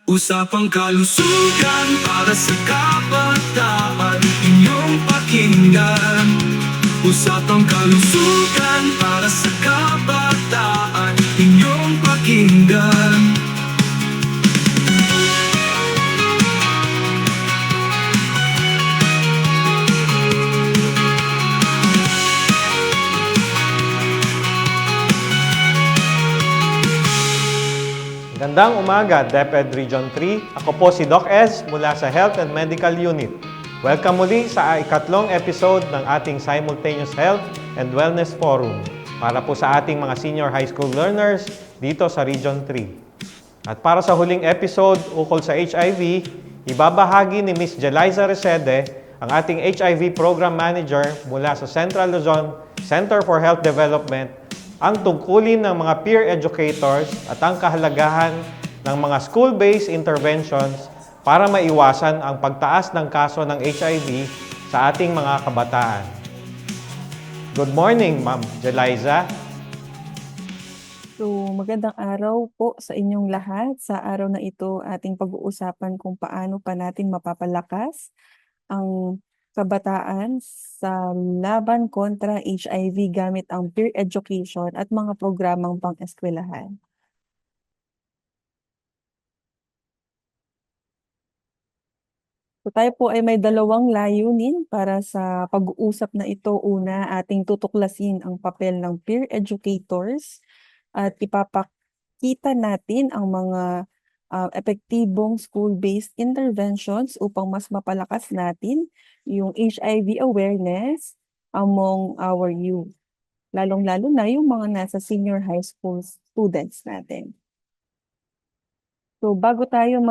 Usapang kalusugan para sa kabataan, inyong pakinggan. Usapang kalusugan para sa kabataan, inyong pakinggan. Gandang umaga, DepEd Region 3. Ako po si Doc Ez mula sa Health and Medical Unit. Welcome muli sa ikatlong episode ng ating Simultaneous Health and Wellness Forum para po sa ating mga senior high school learners dito sa Region 3. At para sa huling episode ukol sa HIV, ibabahagi ni Ms. Jeliza Resede, ang ating HIV Program Manager mula sa Central Luzon Center for Health Development, ang tungkulin ng mga peer educators at ang kahalagahan ng mga school-based interventions para maiwasan ang pagtaas ng kaso ng HIV sa ating mga kabataan. Good morning, Ma'am Jeliza. So, magandang araw po sa inyong lahat. Sa araw na ito, ating pag-uusapan kung paano pa natin mapapalakas ang kabataan sa laban kontra HIV gamit ang peer education at mga programang pang-eskwelahan. So, tayo po ay may dalawang layunin para sa pag-uusap na ito. Una, ating tutuklasin ang papel ng peer educators at ipapakita natin ang mga epektibong school-based interventions upang mas mapalakas natin yung HIV awareness among our youth. Lalong-lalo na yung mga nasa senior high school students natin. So bago tayo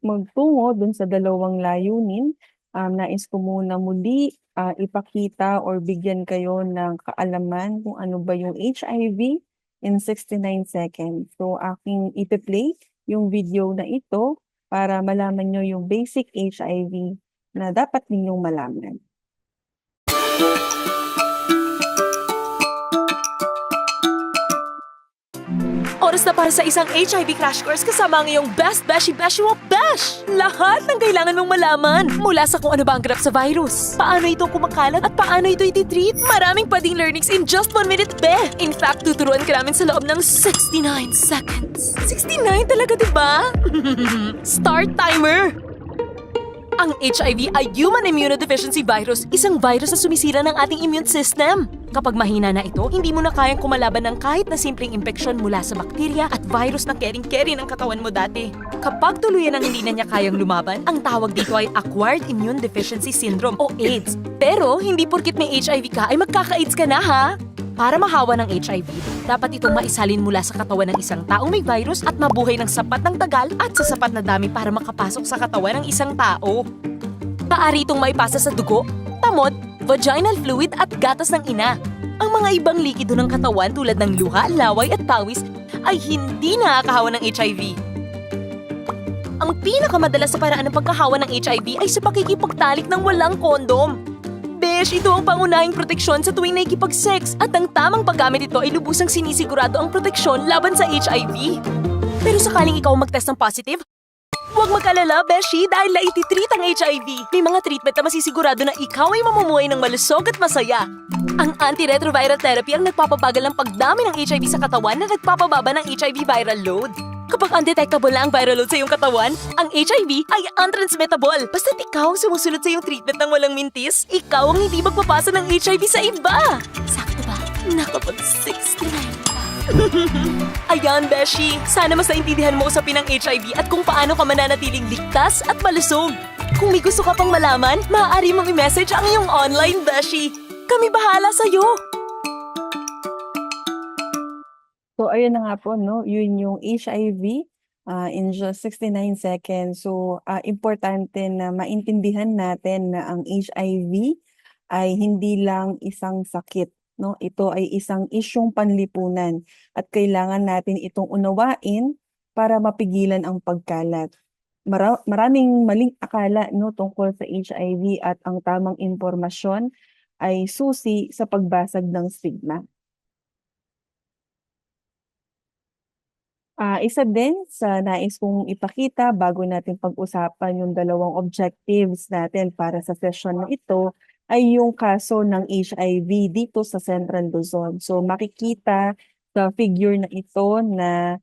magtungo dun sa dalawang layunin, nais ko muna muli ipakita or bigyan kayo ng kaalaman kung ano ba yung HIV in 69 seconds. So aking ipi-play yung video na ito para malaman nyo yung basic HIV na dapat ninyong malaman. Oras na para sa isang HIV crash course kasama ang iyong best beshi mo besh! Lahat ng kailangan mong malaman mula sa kung ano ba ang ganap sa virus, paano ito kumakalat at paano ito ititreat. Maraming pwedeng learnings in just 1 minute, be! In fact, tuturuan ka namin sa loob ng 69 seconds. 69 talaga, diba? Start timer! Ang HIV ay Human Immunodeficiency Virus, isang virus na sumisira ng ating immune system. Kapag mahina na ito, hindi mo na kayang kumalaban ng kahit na simpleng impeksyon mula sa bakterya at virus na kering-keri ng katawan mo dati. Kapag tuluyan ang hindi na niya kayang lumaban, ang tawag dito ay Acquired Immune Deficiency Syndrome o AIDS. Pero hindi porkit may HIV ka ay magkaka-AIDS ka na, ha? Para mahawa ng HIV, dapat itong maisalin mula sa katawan ng isang taong may virus at mabuhay ng sapat ng tagal at sa sapat na dami para makapasok sa katawan ng isang tao. Maaari itong maipasa sa dugo, tamod, vaginal fluid at gatas ng ina. Ang mga ibang likido ng katawan tulad ng luha, laway at pawis ay hindi nakakahawa ng HIV. Ang pinakamadalas sa paraan ng pagkahawa ng HIV ay sa pakikipagtalik ng walang kondom. Besh, ito ang pangunahing proteksyon sa tuwing nakikipag-sex at ang tamang paggamit ito ay lubusang sinisigurado ang proteksyon laban sa HIV. Pero sakaling ikaw mag-test ng positive, huwag mag-alala, Beshi, dahil naititreat ang HIV. May mga treatment na masisigurado na ikaw ay mamumuhay ng malusog at masaya. Ang antiretroviral therapy ang nagpapabagal ng pagdami ng HIV sa katawan na nagpapababa ng HIV viral load. Kapag undetectable na ang viral load sa iyong katawan, ang HIV ay untransmittable. Basta't ikaw ang sumusunod sa iyong treatment ng walang mintis, ikaw ang hindi magpapasa ng HIV sa iba. Sakto ba? Nakapag-69 pa. Ayan, Beshi. Sana mas naintindihan mo usapin ng HIV at kung paano ka mananatiling ligtas at malusog. Kung may gusto ka pang malaman, maaari mong i-message ang iyong online, Beshi. Kami bahala sa'yo. So, ayun na nga po, no? Yun yung HIV in just 69 seconds. So, importante na maintindihan natin na ang HIV ay hindi lang isang sakit, no? Ito ay isang isyung panlipunan at kailangan natin itong unawain para mapigilan ang pagkalat. Maraming maling akala, no, tungkol sa HIV at ang tamang impormasyon ay susi sa pagbasag ng stigma. Isa din sa nais kong ipakita bago natin pag-usapan yung dalawang objectives natin para sa session na ito ay yung kaso ng HIV dito sa Central Luzon. So makikita sa figure na ito na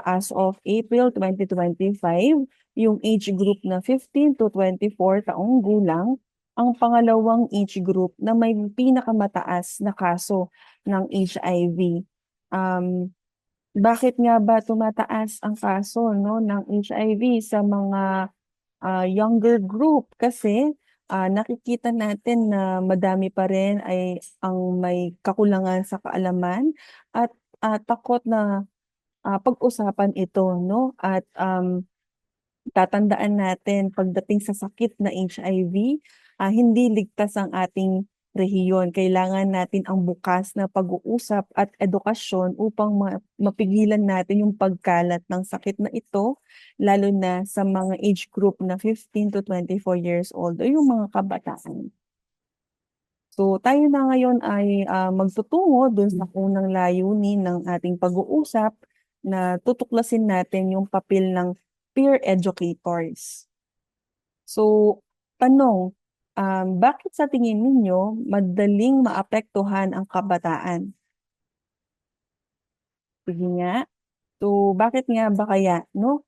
as of April 2025, yung age group na 15 to 24 taong gulang, ang pangalawang age group na may pinakamataas na kaso ng HIV. Bakit nga ba tumataas ang kaso ng HIV sa mga younger group? Kasi nakikita natin na madami pa rin ay ang may kakulangan sa kaalaman at takot na pag-usapan ito, 'no? At tatandaan natin pagdating sa sakit na HIV, hindi ligtas ang ating rehiyon. Kailangan natin ang bukas na pag-uusap at edukasyon upang mapigilan natin yung pagkalat ng sakit na ito, lalo na sa mga age group na 15 to 24 years old o yung mga kabataan. So tayo na ngayon ay magtutungo dun sa unang layunin ng ating pag-uusap na tutuklasin natin yung papel ng peer educators. So, tanong, bakit sa tingin ninyo madaling maapektuhan ang kabataan? Sige nga. So, bakit nga ba kaya, no?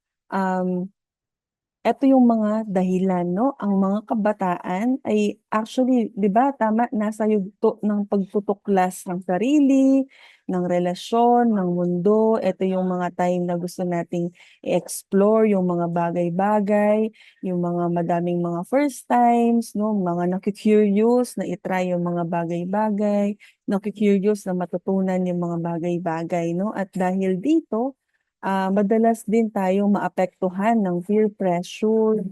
Eto yung mga dahilan, 'no? Ang mga kabataan ay actually, 'di ba, tama, nasa yugto ng pagtutuklas ng sarili, ng relasyon, ng mundo. Eto yung mga time na gusto nating i-explore yung mga bagay-bagay, yung mga madaming mga first times, 'no? Mga naku-curious na i-try yung mga bagay-bagay, naku-curious na matutunan yung mga bagay-bagay, 'no? At dahil dito, madalas din tayong maapektuhan ng peer pressure.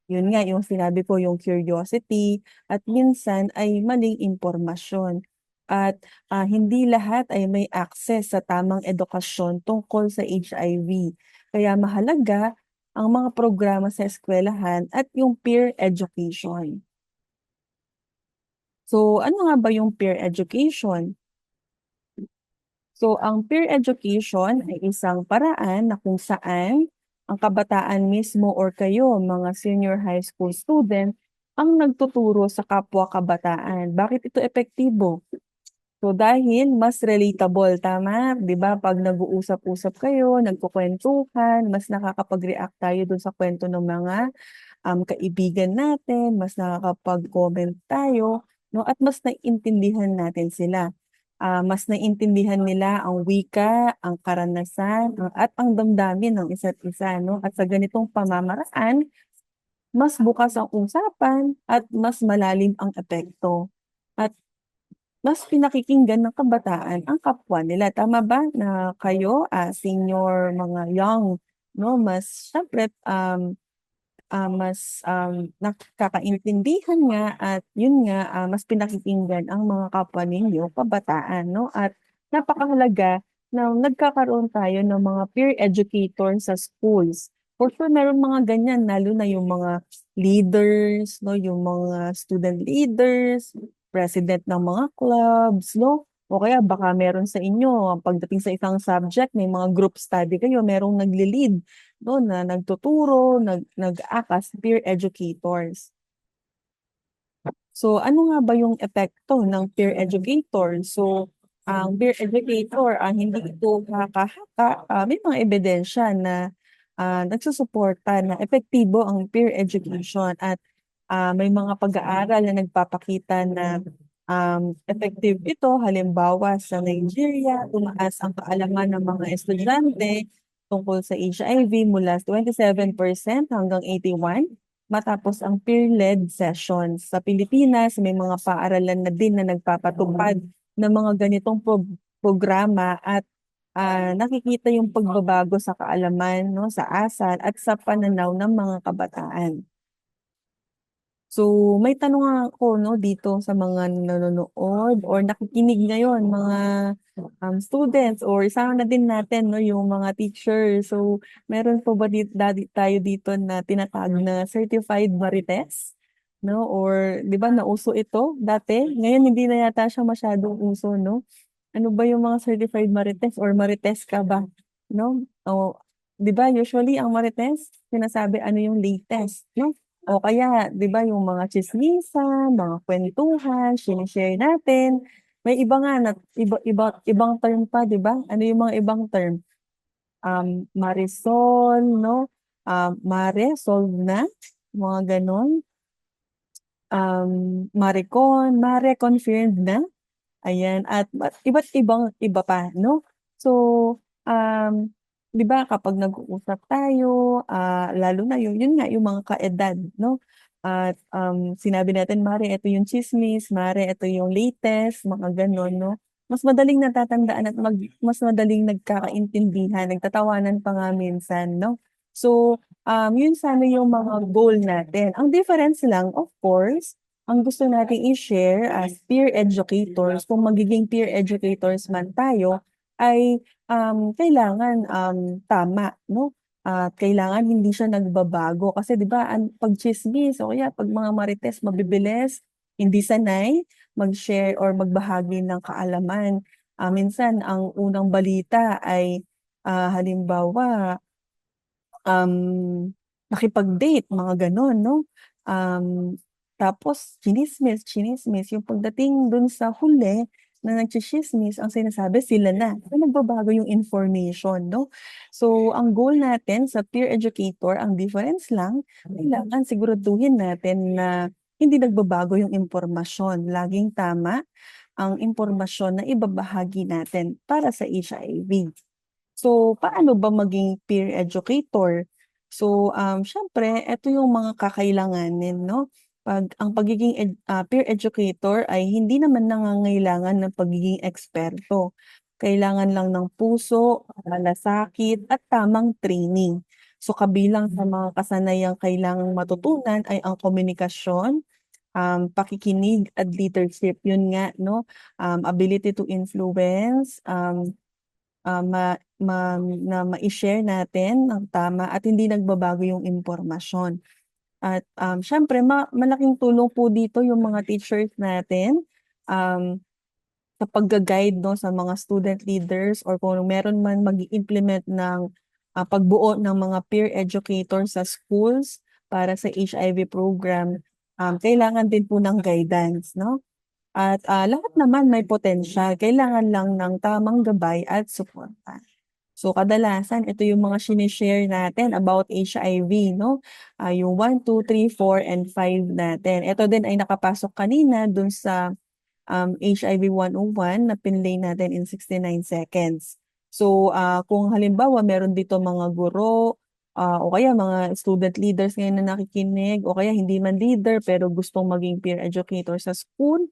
Yun nga, yung sinabi ko, yung curiosity, at minsan ay maling impormasyon. At hindi lahat ay may access sa tamang edukasyon tungkol sa HIV. Kaya mahalaga ang mga programa sa eskwelahan at yung peer education. So, ano nga ba yung peer education? So, ang peer education ay isang paraan na kung saan ang kabataan mismo or kayo, mga senior high school student, ang nagtuturo sa kapwa kabataan. Bakit ito epektibo? So, dahil mas relatable, tama? 'Di ba? Pag nag-uusap-usap kayo, nagkukwentuhan, mas nakakapag-react tayo dun sa kwento ng mga kaibigan natin, mas nakakapag-comment tayo, 'no? At mas naiintindihan natin sila. Mas naiintindihan nila ang wika, ang karanasan, at ang damdamin ng isa't isa, 'no? At sa ganitong pamamaraan, mas bukas ang usapan at mas malalim ang epekto. At mas pinakikinggan ng kabataan ang kapwa nila. Tama ba na kayo, senior, mga young, 'no, mas siyempre, mas nakakaintindihan nga at yun nga, mas pinakikinggan ang mga kapwa ninyo kabataan, 'no? At napakahalaga na nagkakaroon tayo ng mga peer educator sa schools. For sure meron mga ganyan lalo na yung mga leaders, 'no, yung mga student leaders, president ng mga clubs, 'no? O kaya baka meron sa inyo pagdating sa isang subject may mga group study kayo, merong nagle-lead, 'no, na nagtuturo, nag-act as peer educators. So, ano nga ba yung epekto ng peer educator? So, ang peer educator, hindi ito haka-haka, may mga ebidensya na nagsusuporta na epektibo ang peer education at may mga pag-aaral na nagpapakita na effective ito. Halimbawa, sa Nigeria, tumaas ang kaalaman ng mga estudyante tungkol sa HIV mula 27% hanggang 81% matapos ang peer-led sessions. Sa Pilipinas, may mga paaralan na din na nagpapatupad ng mga ganitong programa at nakikita yung pagbabago sa kaalaman, 'no, sa asal at sa pananaw ng mga kabataan. So, may tanong nga ako, 'no, dito sa mga nanonood or nakikinig ngayon, mga students or isama na din natin, 'no, yung mga teacher. So, meron po ba tayo dito na tinatawag na certified marites, 'no? Or 'di ba nauso ito dati? Ngayon hindi na yata siya masyadong uso, 'no? Ano ba yung mga certified marites or marites ka ba, 'no? O, 'di ba usually ang Marites sinasabi ano yung latest, 'no? O kaya 'di ba yung mga tsismisan, mga kuwentuhan, shine-share natin. May iba nga na ibang term pa 'di ba? Ano yung mga ibang term? Marisol 'no, mare, solve na, mga gano'n. Mare-con, mare, confirmed na. Ayan, at iba't ibang iba pa 'no. So, um, 'di ba kapag nag-uusap tayo, lalo na yun nga yung mga kaedad 'no, at, sinabi natin, "Mare eto yung tsismis, mare eto yung latest," mga gano'n 'no. Mas madaling natatandaan at mas madaling nagkakaintindihan, nagtatawanan pa nga minsan 'no. So, yun sana yung mga goal natin. Ang difference lang of course, ang gusto nating i-share as peer educators, kung magiging peer educators man tayo, ay, kailangan, tama 'no, at kailangan hindi siya nagbabago. Kasi 'di ba 'pag tsismis o kaya 'pag mga marites mabibilis, hindi sanay mag-share or magbahagi ng kaalaman. Minsan ang unang balita ay, halimbawa nakipag-date mga gano'n 'no. Um, Tapos tsinismis, tsinismis yung pagdating dun sa huli na nagtsitsismis ang sinasabi sila na, so nagbabago yung information 'no. So ang goal natin sa peer educator ang difference lang kailangan siguraduhin natin na hindi nagbabago yung impormasyon, laging tama ang impormasyon na ibabahagi natin para sa HIV. So, paano ba maging peer educator? So, siyempre eto yung mga kakailanganin 'no, ang pagiging peer educator ay hindi naman nangangailangan ng pagiging eksperto. Kailangan lang ng puso, malasakit at tamang training. So, kabilang sa mga kasanayang kailangang matutunan ay ang komunikasyon, pakikinig at leadership. Yun nga 'no, ability to influence, na mai-share natin ng tama at hindi nagbabago yung impormasyon. At, siyempre malaking tulong po dito yung mga teachers natin, um, sa pagga-guide 'no, sa mga student leaders or kung meron man mag-i-implement ng, pagbuo ng mga peer educator sa schools para sa HIV program, kailangan din po ng guidance 'no. At, lahat naman may potensyal, kailangan lang ng tamang gabay at suporta. So, kadalasan ito yung mga shine-share natin about HIV 'no, yung 1, 2, 3, 4 and 5 natin. Ito din ay nakapasok kanina dun sa, HIV 101 na pinlay natin in 69 seconds. So, kung halimbawa meron dito mga guro, o kaya mga student leaders ngayon na nakikinig o kaya hindi man leader pero gustong maging peer educator sa school,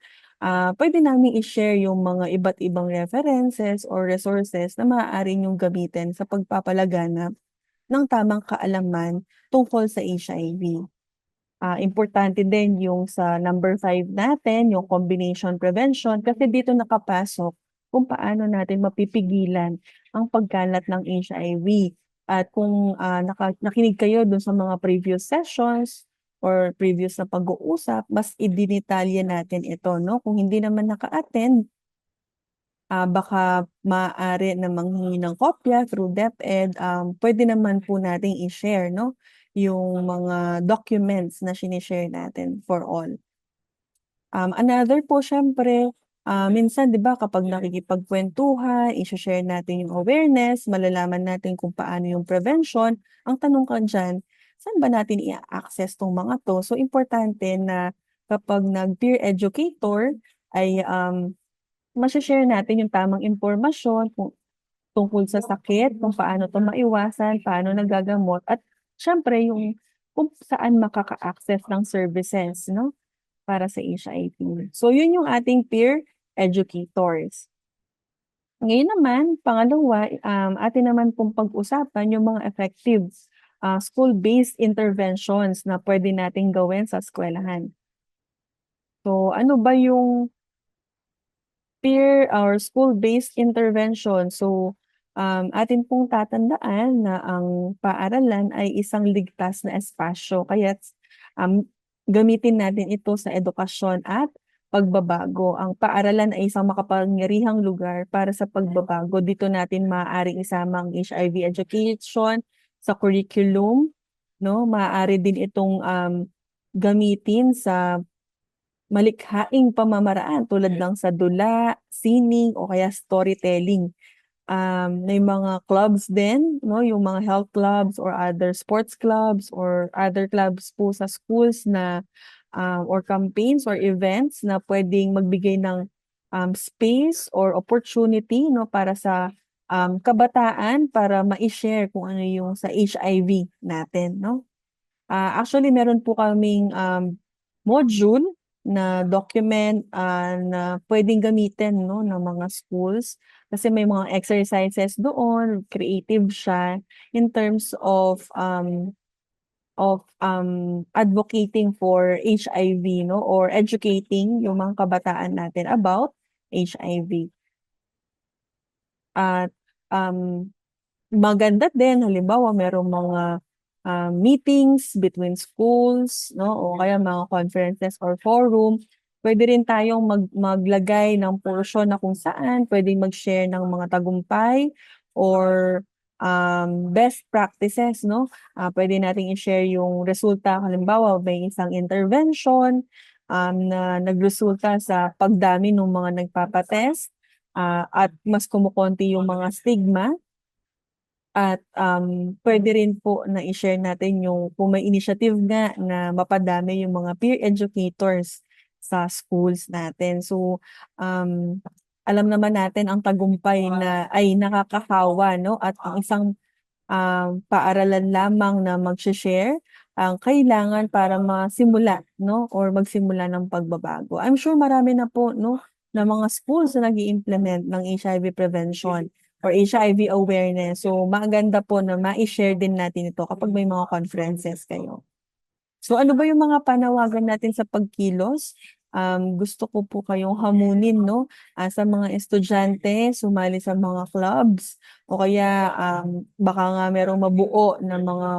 puwede naming i-share yung mga iba't ibang references or resources na maaari niyong gamitin sa pagpapalaganap ng tamang kaalaman tungkol sa HIV. Importante din yung sa number 5 natin, yung combination prevention kasi dito nakapasok kung paano natin mapipigilan ang pagkalat ng HIV. At kung, nakinig kayo dun sa mga previous sessions or previous na pag-uusap, mas idinitalye natin ito 'no. Kung hindi naman naka-attend, baka maaari na manghingi ng kopya through DepEd, puwede naman po nating i-share 'no, yung mga documents na shine-share natin for all. Another po siyempre, minsan 'di ba kapag nakikipagkuwentuhan, ishe-share natin yung awareness, malalaman natin kung paano yung prevention. Ang tanong ka diyan, saan ba natin i-a-access 'tong mga 'to? So importante na kapag nag-peer educator ay, mashe-share natin yung tamang impormasyon tungkol sa sakit, kung paano 'to maiwasan, paano nagagamot at siyempre yung kung saan makaka-access ng services 'no, para sa HIV. So yun yung ating peer educators. Ngayon naman, pangalawa, atin naman pong pag-usapan yung mga effective, school-based interventions na puwede nating gawin sa eskuwelahan. So ano ba yung peer or school-based intervention? So, atin pong tatandaan na ang paaralan ay isang ligtas na espasyo kaya't, gamitin natin ito sa edukasyon at pagbabago. Ang paaralan ay isang makapangyarihang lugar para sa pagbabago. Dito natin maaaring isama ang HIV education sa curriculum, no? Maaari din itong gamitin sa malikhaing pamamaraan tulad ng sa dula, sining o kaya storytelling. May mga clubs din, no, yung mga health clubs or other sports clubs or other clubs po sa schools na or campaigns or events na pwedeng magbigay ng space or opportunity, no, para sa kabataan para ma-share kung ano yung sa HIV natin, no. Actually meron po kaming module na document na pwedeng gamitin, no, ng mga schools kasi may mga exercises doon, creative siya in terms of advocating for HIV, no, or educating yung mga kabataan natin about HIV. At maganda din halimbawa merong mga meetings between schools, no, o kaya mga conferences or forum. Pwede rin tayong maglagay ng portion na kung saan pwedeng mag-share ng mga tagumpay or best practices, no. Pwede nating i-share yung resulta. Halimbawa, may isang intervention na nagresulta sa pagdami ng mga nagpapatest at mas kumukonti yung mga stigma. At pwede rin po na i-share natin yung kung may initiative nga na mapadami yung mga peer educators sa schools natin. So, alam naman natin ang tagumpay na ay nakakahawa, no? At ang isang paaralan lamang na mag-share ang kailangan para masimula, no? Or magsimula ng pagbabago. I'm sure marami na po, no, na mga schools na nag-i-implement ng HIV prevention or HIV awareness. So, maganda po na ma-share din natin ito kapag may mga conferences kayo. So, ano ba yung mga panawagan natin sa pagkilos? Gusto ko po kayong hamunin, no, sa mga estudyante, sumali sa mga clubs, o kaya baka nga merong mabuo na mga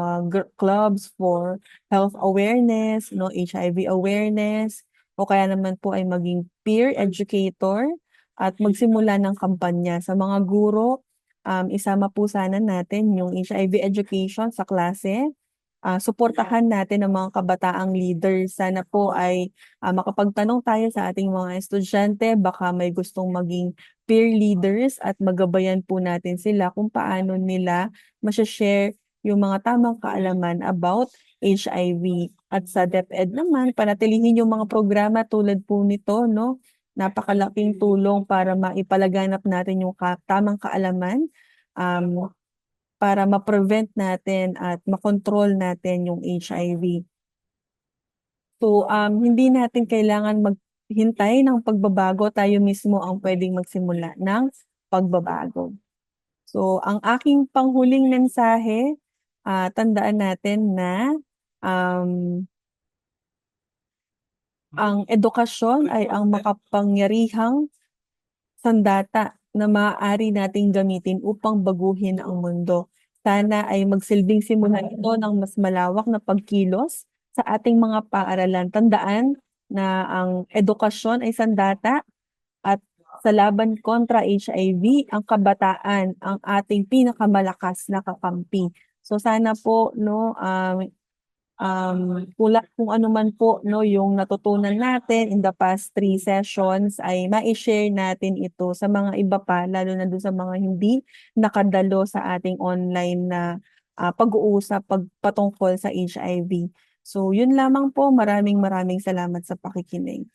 clubs for health awareness, no, HIV awareness, o kaya naman po ay maging peer educator at magsimula ng kampanya sa mga guro. Isama po sana natin yung HIV education sa klase. Suportahan natin ang mga kabataang leaders. Sana po ay makapagtanong tayo sa ating mga estudyante, baka may gustong maging peer leaders at magabayan po natin sila kung paano nila share yung mga tamang kaalaman about HIV. At sa DepEd naman, panatilihin yung mga programa tulad po nito, no? Napakalaking tulong para maipalaganap natin yung tamang kaalaman para ma-prevent natin at makontrol natin yung HIV. So, hindi natin kailangan maghintay ng pagbabago, tayo mismo ang pwedeng magsimula ng pagbabago. So, ang aking panghuling mensahe, tandaan natin na ang edukasyon ay ang makapangyarihang sandata na maaari nating gamitin upang baguhin ang mundo. Sana ay magsilbing simula ito ng mas malawak na pagkilos sa ating mga paaralan. Tandaan na ang edukasyon ay sandata at sa laban kontra HIV, ang kabataan ang ating pinakamalakas na kakampi. So sana po, no, kung ano man po, no, yung natutunan natin in the past 3 sessions ay ma-share natin ito sa mga iba pa, lalo na doon sa mga hindi nakadalo sa ating online na pag-uusap patungkol sa HIV. So yun lamang po, maraming salamat sa pakikinig.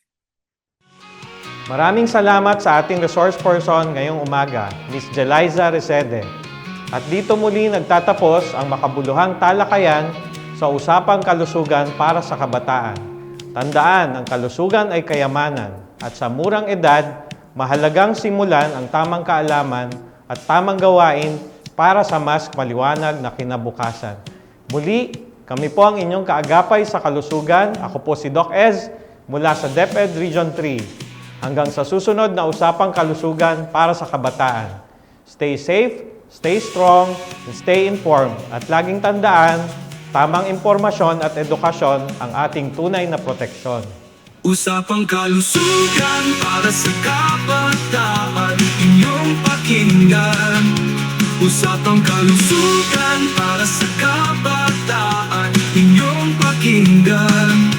Maraming salamat sa ating resource person ngayong umaga, Ms. Jeliza Resede. At dito muli nagtatapos ang makabuluhang talakayan sa usapang kalusugan para sa kabataan. Tandaan, ang kalusugan ay kayamanan at sa murang edad, mahalagang simulan ang tamang kaalaman at tamang gawain para sa mas maliwanag na kinabukasan. Muli, kami po ang inyong kaagapay sa kalusugan. Ako po si Doc Ez mula sa DepEd Region 3. Hanggang sa susunod na usapang kalusugan para sa kabataan. Stay safe, stay strong, and stay informed. At laging tandaan, tamang impormasyon at edukasyon ang ating tunay na proteksyon. Usapang kalusugan para sa kabataan, inyong pakinggan. Usapang kalusugan para sa kabataan, inyong pakinggan.